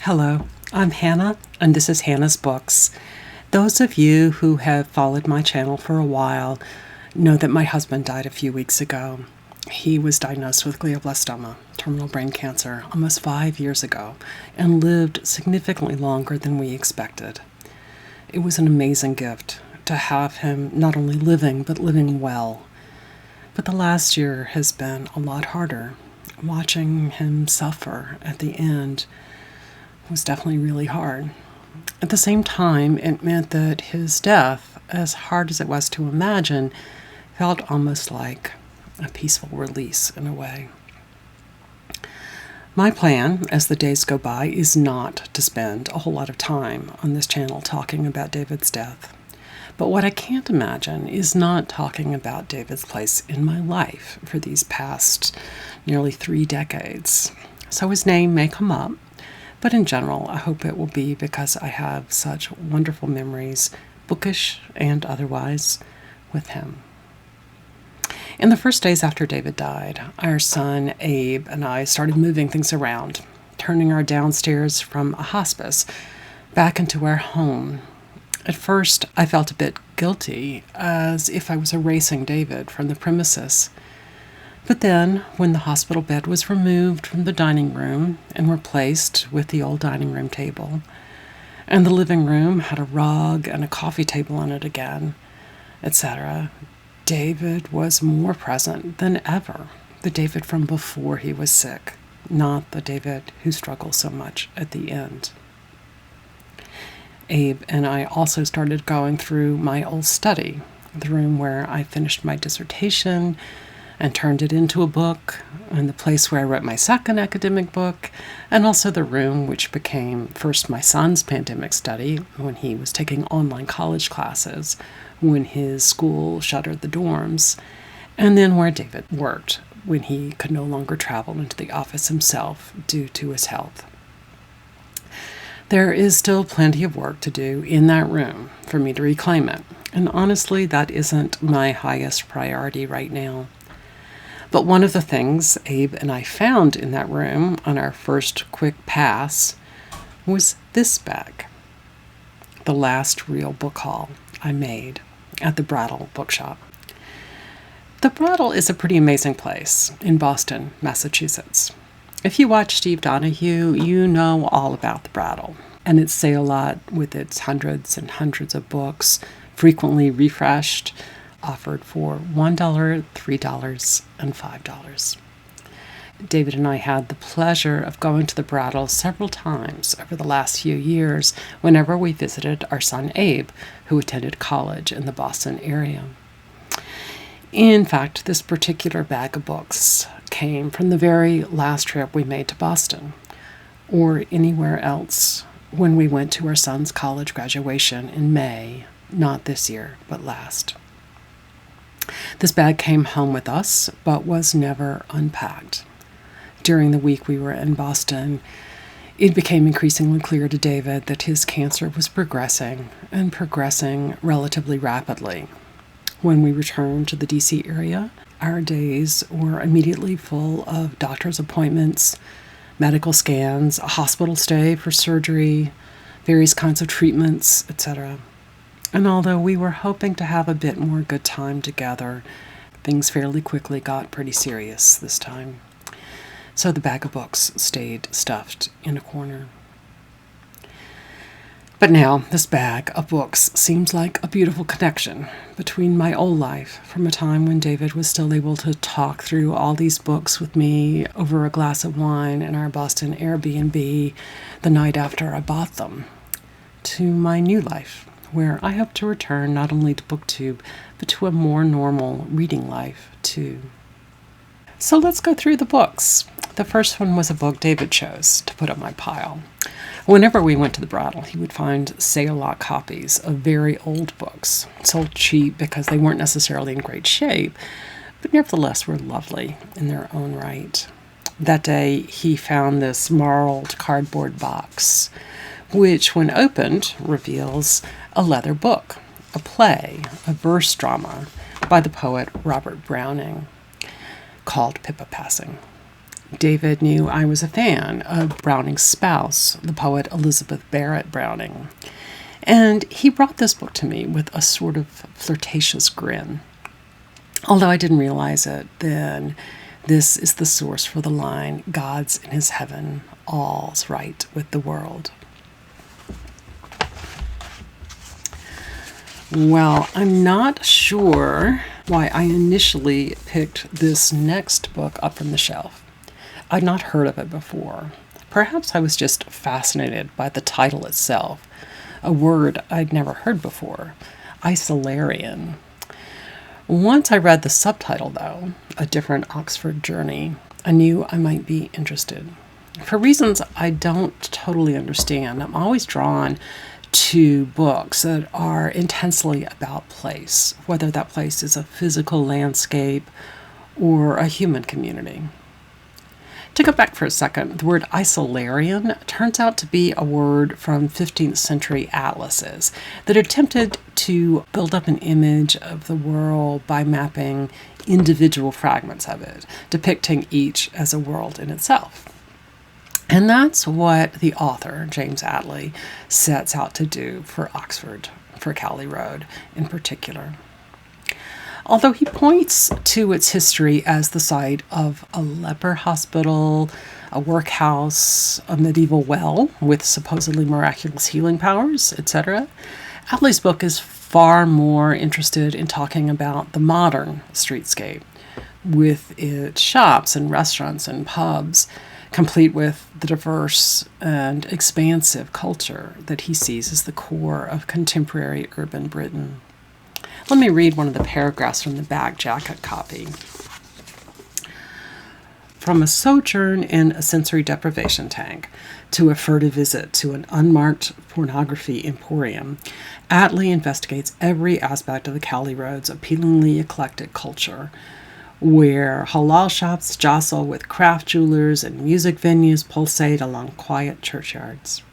Hello, I'm Hannah, and this is Hannah's Books. Those of you who have followed my channel for a while know that my husband died a few weeks ago. He was diagnosed with glioblastoma, terminal brain cancer, almost 5 years ago, and lived significantly longer than we expected. It was an amazing gift to have him not only living, but living well. But the last year has been a lot harder. Watching him suffer at the end was definitely really hard. At the same time, it meant that his death, as hard as it was to imagine, felt almost like a peaceful release in a way. My plan, as the days go by, is not to spend a whole lot of time on this channel talking about David's death. But what I can't imagine is not talking about David's place in my life for these past nearly 3 decades. So his name may come up, but in general, I hope it will be because I have such wonderful memories, bookish and otherwise, with him. In the first days after David died, our son Abe and I started moving things around, turning our downstairs from a hospice back into our home. At first, I felt a bit guilty, as if I was erasing David from the premises. But then, when the hospital bed was removed from the dining room and replaced with the old dining room table, and the living room had a rug and a coffee table in it again, etc., David was more present than ever. The David from before he was sick, not the David who struggled so much at the end. Abe and I also started going through my old study, the room where I finished my dissertation and turned it into a book, and the place where I wrote my second academic book, and also the room which became first my son's pandemic study when he was taking online college classes when his school shuttered the dorms, and then where David worked when he could no longer travel into the office himself due to his health. There is still plenty of work to do in that room for me to reclaim it, and honestly, that isn't my highest priority right now. But one of the things Abe and I found in that room on our first quick pass was this bag, the last real book haul I made at the Brattle Book Shop. The Brattle is a pretty amazing place in Boston, Massachusetts. If you watch Steve Donahue, you know all about the Brattle and its sale lot with its hundreds and hundreds of books, frequently refreshed, offered for $1, $3, and $5. David and I had the pleasure of going to the Brattle several times over the last few years whenever we visited our son Abe, who attended college in the Boston area. In fact, this particular bag of books came from the very last trip we made to Boston, or anywhere else, when we went to our son's college graduation in May, not this year, but last. This bag came home with us, but was never unpacked. During the week we were in Boston, it became increasingly clear to David that his cancer was progressing, and progressing relatively rapidly. When we returned to the D.C. area, our days were immediately full of doctor's appointments, medical scans, a hospital stay for surgery, various kinds of treatments, etc. And although we were hoping to have a bit more good time together, things fairly quickly got pretty serious this time. So the bag of books stayed stuffed in a corner. But now this bag of books seems like a beautiful connection between my old life, from a time when David was still able to talk through all these books with me over a glass of wine in our Boston Airbnb the night after I bought them, to my new life, where I hope to return not only to BookTube, but to a more normal reading life, too. So let's go through the books. The first one was a book David chose to put on my pile. Whenever we went to the Brattle, he would find sale lot copies of very old books, sold cheap because they weren't necessarily in great shape, but nevertheless were lovely in their own right. That day, he found this marled cardboard box, which, when opened, reveals a leather book, a play, a verse drama by the poet Robert Browning, called Pippa Passing. David knew I was a fan of Browning's spouse, the poet Elizabeth Barrett Browning, and he brought this book to me with a sort of flirtatious grin. Although I didn't realize it then, this is the source for the line, "God's in his heaven, all's right with the world." Well, I'm not sure why I initially picked this next book up from the shelf. I'd not heard of it before. Perhaps I was just fascinated by the title itself, a word I'd never heard before, Isolarion. Once I read the subtitle, though, A Different Oxford Journey, I knew I might be interested. For reasons I don't totally understand, I'm always drawn to books that are intensely about place, whether that place is a physical landscape or a human community. To go back for a second, the word Isolarion turns out to be a word from 15th century atlases that attempted to build up an image of the world by mapping individual fragments of it, depicting each as a world in itself. And that's what the author, James Attlee, sets out to do for Oxford, for Cowley Road in particular. Although he points to its history as the site of a leper hospital, a workhouse, a medieval well with supposedly miraculous healing powers, etc., Attlee's book is far more interested in talking about the modern streetscape, with its shops and restaurants and pubs, complete with the diverse and expansive culture that he sees as the core of contemporary urban Britain. Let me read one of the paragraphs from the back jacket copy. From a sojourn in a sensory deprivation tank to a furtive visit to an unmarked pornography emporium, Attlee investigates every aspect of the Cowley Road's appealingly eclectic culture, where halal shops jostle with craft jewelers and music venues pulsate along quiet churchyards.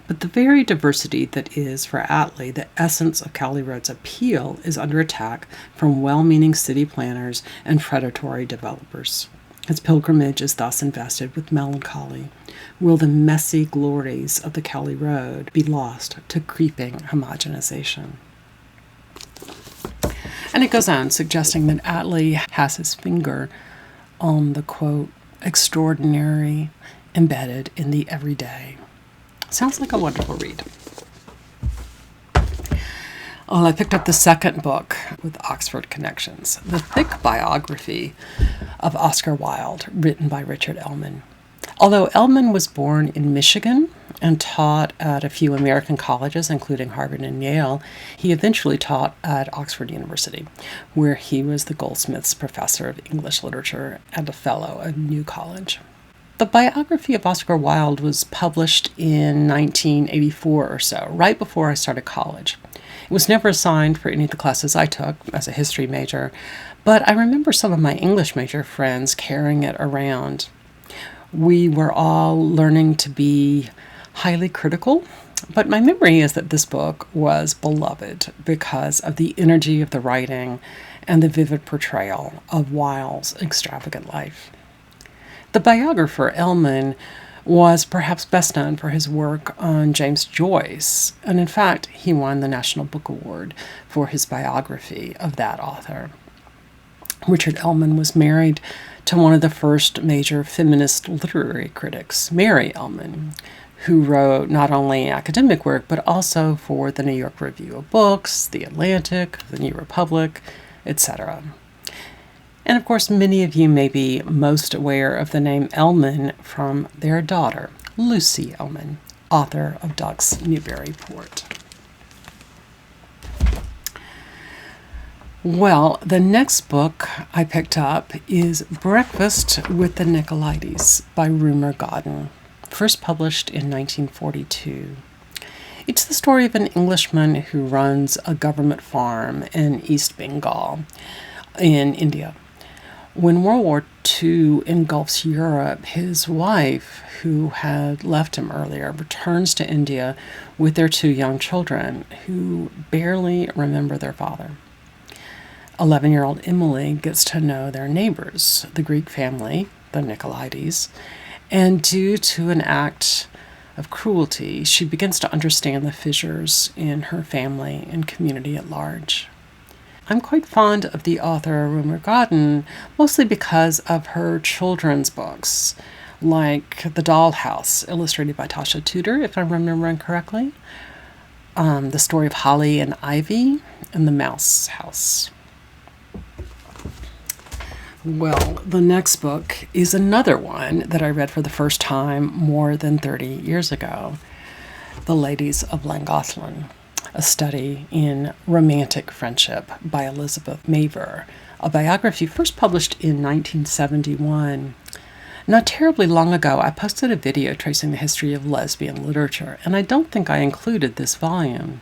But the very diversity that is, for Attlee, the essence of Cowley Road's appeal is under attack from well-meaning city planners and predatory developers. Its pilgrimage is thus invested with melancholy. Will the messy glories of the Cowley Road be lost to creeping homogenization? And it goes on, suggesting that Attlee has his finger on the, quote, extraordinary embedded in the everyday. Sounds like a wonderful read. Well, I picked up the second book with Oxford connections, the thick biography of Oscar Wilde, written by Richard Ellmann. Although Ellmann was born in Michigan and taught at a few American colleges, including Harvard and Yale, he eventually taught at Oxford University, where he was the Goldsmiths Professor of English Literature and a Fellow of New College. The biography of Oscar Wilde was published in 1984 or so, right before I started college. It was never assigned for any of the classes I took as a history major, but I remember some of my English major friends carrying it around. We were all learning to be highly critical, but my memory is that this book was beloved because of the energy of the writing and the vivid portrayal of Wilde's extravagant life. The biographer, Ellmann, was perhaps best known for his work on James Joyce, and in fact, he won the National Book Award for his biography of that author. Richard Ellmann was married to one of the first major feminist literary critics, Mary Ellmann, who wrote not only academic work, but also for the New York Review of Books, The Atlantic, The New Republic, etc. And of course, many of you may be most aware of the name Ellmann from their daughter, Lucy Ellmann, author of Ducks Newburyport. Well, the next book I picked up is Breakfast with the Nikolides by Rumer Godden, first published in 1942. It's the story of an Englishman who runs a government farm in East Bengal in India. When World War II engulfs Europe, his wife, who had left him earlier, returns to India with their two young children who barely remember their father. 11-year-old Emily gets to know their neighbors, the Greek family, the Nikolides, and due to an act of cruelty, she begins to understand the fissures in her family and community at large. I'm quite fond of the author Rumer Godden, mostly because of her children's books, like The Doll House, illustrated by Tasha Tudor, if I'm remembering correctly, The Story of Holly and Ivy, and The Mouse House. Well, the next book is another one that I read for the first time more than 30 years ago, The Ladies of Llangollen, a study in romantic friendship by Elizabeth Mavor, a biography first published in 1971. Not terribly long ago, I posted a video tracing the history of lesbian literature, and I don't think I included this volume.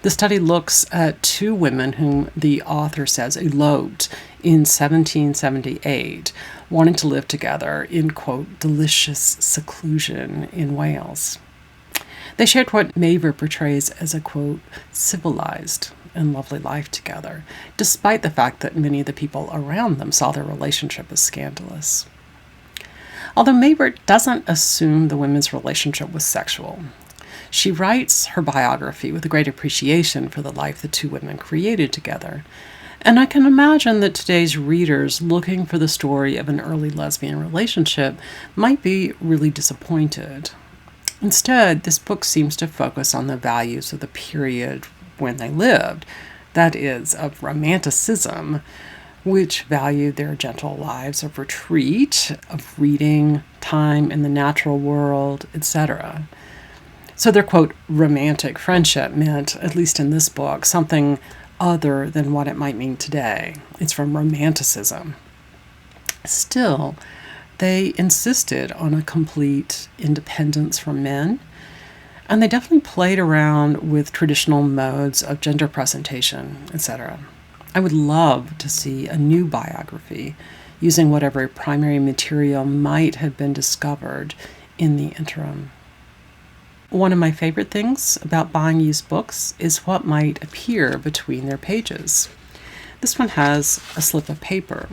The study looks at two women whom the author says eloped in 1778, wanting to live together in, quote, delicious seclusion in Wales. They shared what Mavor portrays as a, quote, civilized and lovely life together, despite the fact that many of the people around them saw their relationship as scandalous. Although Mavor doesn't assume the women's relationship was sexual, she writes her biography with a great appreciation for the life the two women created together. And I can imagine that today's readers looking for the story of an early lesbian relationship might be really disappointed. Instead, this book seems to focus on the values of the period when they lived, that is, of romanticism, which valued their gentle lives of retreat, of reading, time in the natural world, etc. So their, quote, romantic friendship meant, at least in this book, something other than what it might mean today. It's from romanticism. Still, they insisted on a complete independence from men, and they definitely played around with traditional modes of gender presentation, etc. I would love to see a new biography using whatever primary material might have been discovered in the interim. One of my favorite things about buying used books is what might appear between their pages. This one has a slip of paper,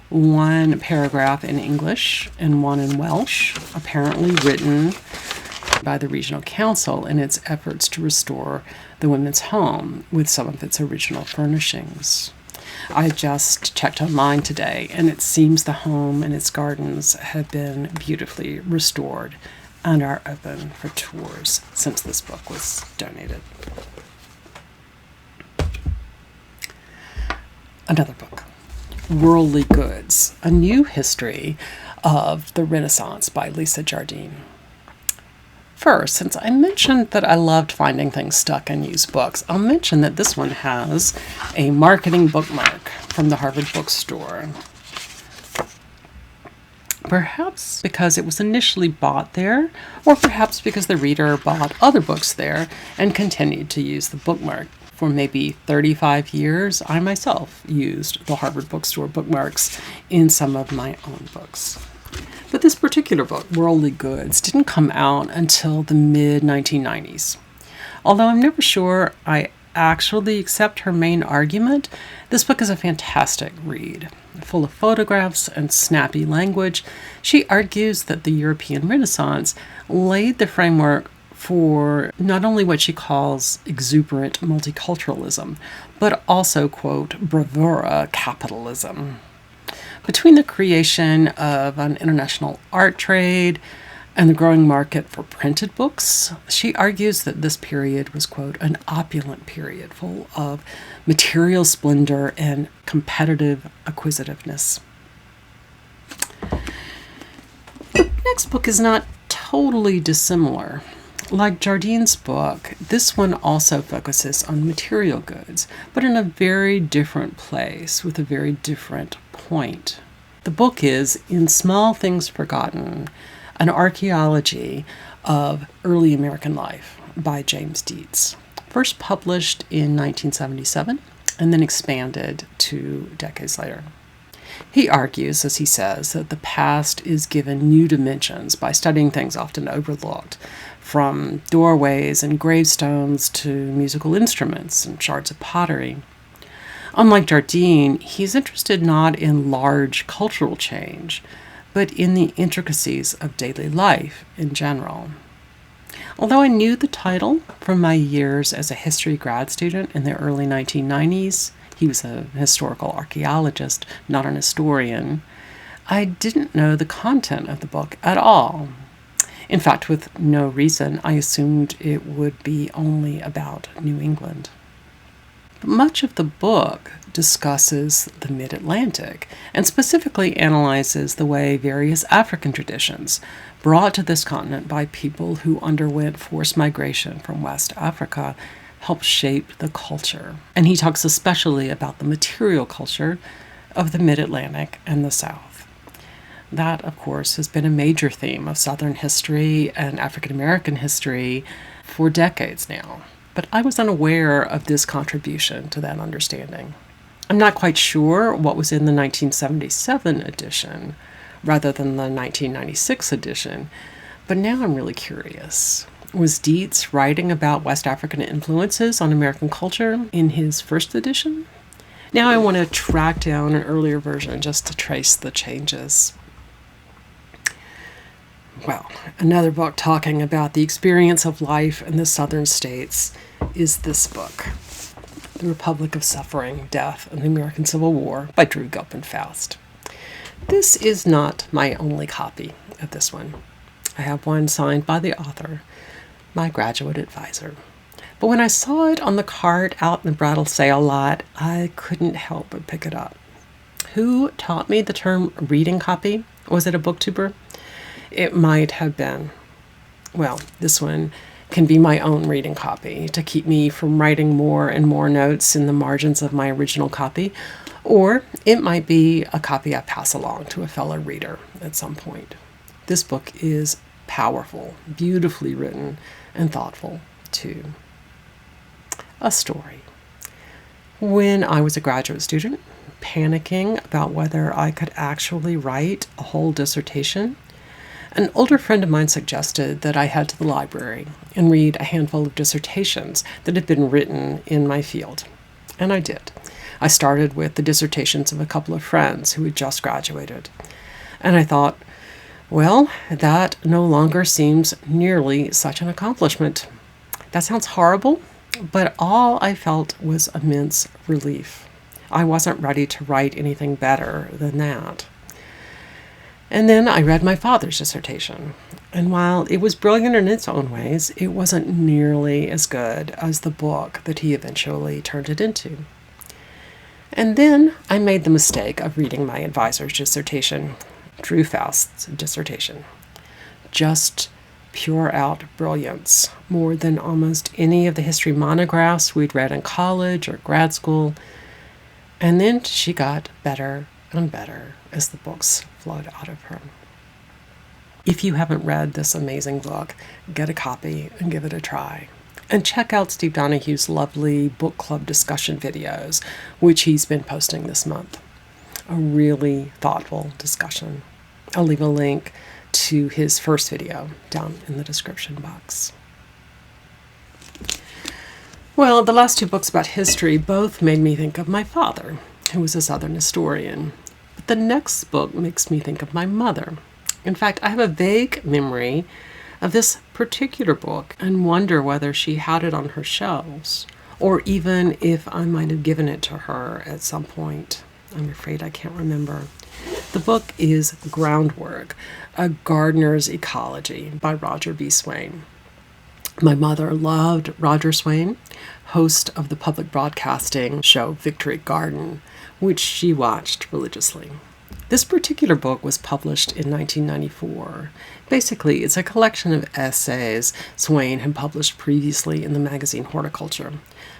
one paragraph in English and one in Welsh, apparently written by the regional council in its efforts to restore the women's home with some of its original furnishings. I just checked online today, and it seems the home and its gardens have been beautifully restored and are open for tours since this book was donated. Another book, Worldly Goods, A New History of the Renaissance by Lisa Jardine. First, since I mentioned that I loved finding things stuck in used books, I'll mention that this one has a marketing bookmark from the Harvard Bookstore. Perhaps because it was initially bought there, or perhaps because the reader bought other books there and continued to use the bookmark. For maybe 35 years, I myself used the Harvard Bookstore bookmarks in some of my own books. But this particular book, Worldly Goods, didn't come out until the mid-1990s. Although I'm never sure I actually accept her main argument, this book is a fantastic read. Full of photographs and snappy language, she argues that the European Renaissance laid the framework for not only what she calls exuberant multiculturalism, but also, quote, bravura capitalism. Between the creation of an international art trade and the growing market for printed books, she argues that this period was, quote, an opulent period full of material splendor and competitive acquisitiveness. The next book is not totally dissimilar. Like Jardine's book, this one also focuses on material goods, but in a very different place with a very different point. The book is In Small Things Forgotten, an archaeology of early American life by James Deetz, first published in 1977 and then expanded 2 decades later. He argues, as he says, that the past is given new dimensions by studying things often overlooked, from doorways and gravestones to musical instruments and shards of pottery. Unlike Jardine, he's interested not in large cultural change, but in the intricacies of daily life in general. Although I knew the title from my years as a history grad student in the early 1990s, he was a historical archaeologist, not an historian, I didn't know the content of the book at all. In fact, with no reason, I assumed it would be only about New England. But much of the book discusses the mid-Atlantic and specifically analyzes the way various African traditions brought to this continent by people who underwent forced migration from West Africa helped shape the culture. And he talks especially about the material culture of the mid-Atlantic and the South. That, of course, has been a major theme of Southern history and African American history for decades now. But I was unaware of this contribution to that understanding. I'm not quite sure what was in the 1977 edition rather than the 1996 edition, but now I'm really curious. Was Deetz writing about West African influences on American culture in his first edition? Now I want to track down an earlier version just to trace the changes. Well, another book talking about the experience of life in the southern states is this book, The Republic of Suffering, Death, and the American Civil War by Drew Gilpin Faust. This is not my only copy of this one. I have one signed by the author, my graduate advisor. But when I saw it on the cart out in the Brattle sale lot, I couldn't help but pick it up. Who taught me the term reading copy? Was it a booktuber? It might have been. Well, this one can be my own reading copy to keep me from writing more and more notes in the margins of my original copy, or it might be a copy I pass along to a fellow reader at some point. This book is powerful, beautifully written, and thoughtful, too. A story. When I was a graduate student, panicking about whether I could actually write a whole dissertation, an older friend of mine suggested that I head to the library and read a handful of dissertations that had been written in my field. And I did. I started with the dissertations of a couple of friends who had just graduated. And I thought, well, that no longer seems nearly such an accomplishment. That sounds horrible, but all I felt was immense relief. I wasn't ready to write anything better than that. And then I read my father's dissertation, and while it was brilliant in its own ways, it wasn't nearly as good as the book that he eventually turned it into. And then I made the mistake of reading my advisor's dissertation, Drew Faust's dissertation. Just pure out brilliance, more than almost any of the history monographs we'd read in college or grad school. And then she got better and better as the books flowed out of her. If you haven't read this amazing book, get a copy and give it a try. And check out Steve Donahue's lovely book club discussion videos, which he's been posting this month. A really thoughtful discussion. I'll leave a link to his first video down in the description box. Well, the last two books about history both made me think of my father, who was a Southern historian. But the next book makes me think of my mother. In fact, I have a vague memory of this particular book and wonder whether she had it on her shelves, or even if I might have given it to her at some point. I'm afraid I can't remember. The book is Groundwork, A Gardeners Ecology by Roger B. Swain. My mother loved Roger Swain, host of the public broadcasting show Victory Garden, which she watched religiously. This particular book was published in 1994. Basically, it's a collection of essays Swain had published previously in the magazine Horticulture.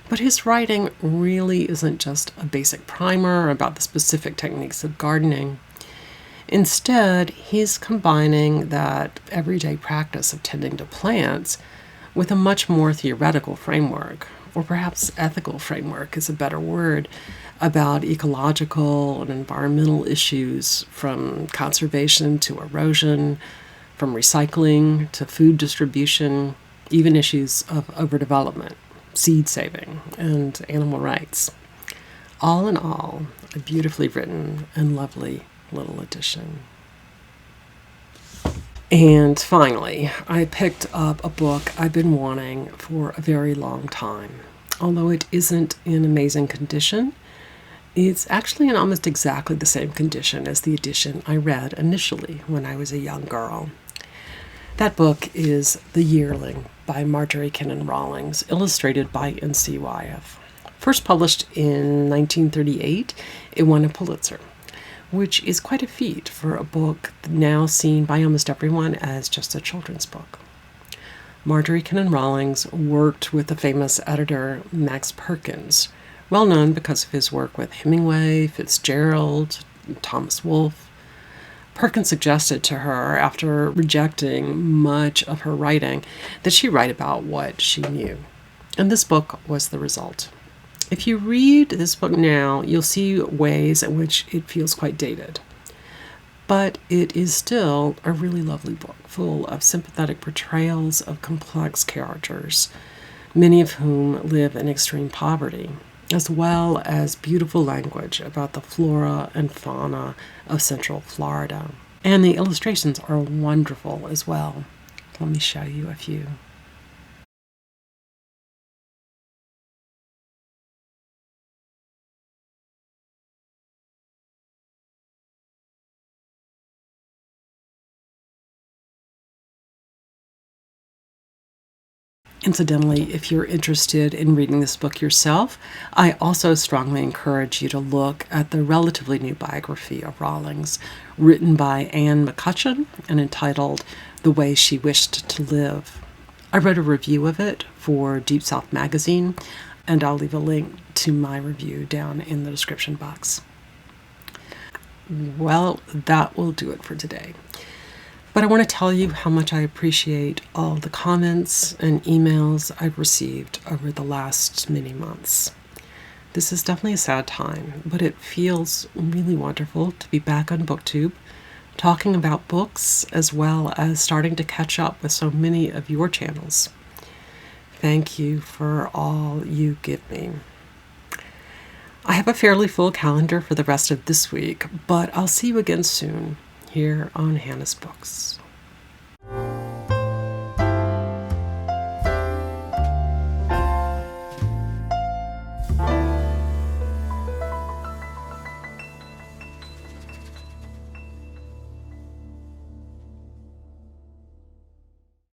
But his writing really isn't just a basic primer about the specific techniques of gardening. Instead, he's combining that everyday practice of tending to plants with a much more theoretical framework, or perhaps ethical framework is a better word, about ecological and environmental issues, from conservation to erosion, from recycling to food distribution, even issues of overdevelopment, seed saving, and animal rights. All in all, a beautifully written and lovely little edition. And finally, I picked up a book I've been wanting for a very long time. Although it isn't in amazing condition, it's actually in almost exactly the same condition as the edition I read initially when I was a young girl. That book is The Yearling by Marjorie Kinnan Rawlings, illustrated by N.C. Wyeth. First published in 1938, it won a Pulitzer, which is quite a feat for a book now seen by almost everyone as just a children's book. Marjorie Kinnan Rawlings worked with the famous editor Max Perkins, well known because of his work with Hemingway, Fitzgerald, and Thomas Wolfe. Perkins suggested to her, after rejecting much of her writing, that she write about what she knew. And this book was the result. If you read this book now, you'll see ways in which it feels quite dated. But it is still a really lovely book, full of sympathetic portrayals of complex characters, many of whom live in extreme poverty, as well as beautiful language about the flora and fauna of Central Florida. And the illustrations are wonderful as well. Let me show you a few. Incidentally, if you're interested in reading this book yourself, I also strongly encourage you to look at the relatively new biography of Rawlings, written by Anne McCutcheon and entitled The Way She Wished to Live. I wrote a review of it for Deep South magazine, and I'll leave a link to my review down in the description box. Well, that will do it for today. But I want to tell you how much I appreciate all the comments and emails I've received over the last many months. This is definitely a sad time, but it feels really wonderful to be back on BookTube, talking about books as well as starting to catch up with so many of your channels. Thank you for all you give me. I have a fairly full calendar for the rest of this week, but I'll see you again soon here on Hannah's Books.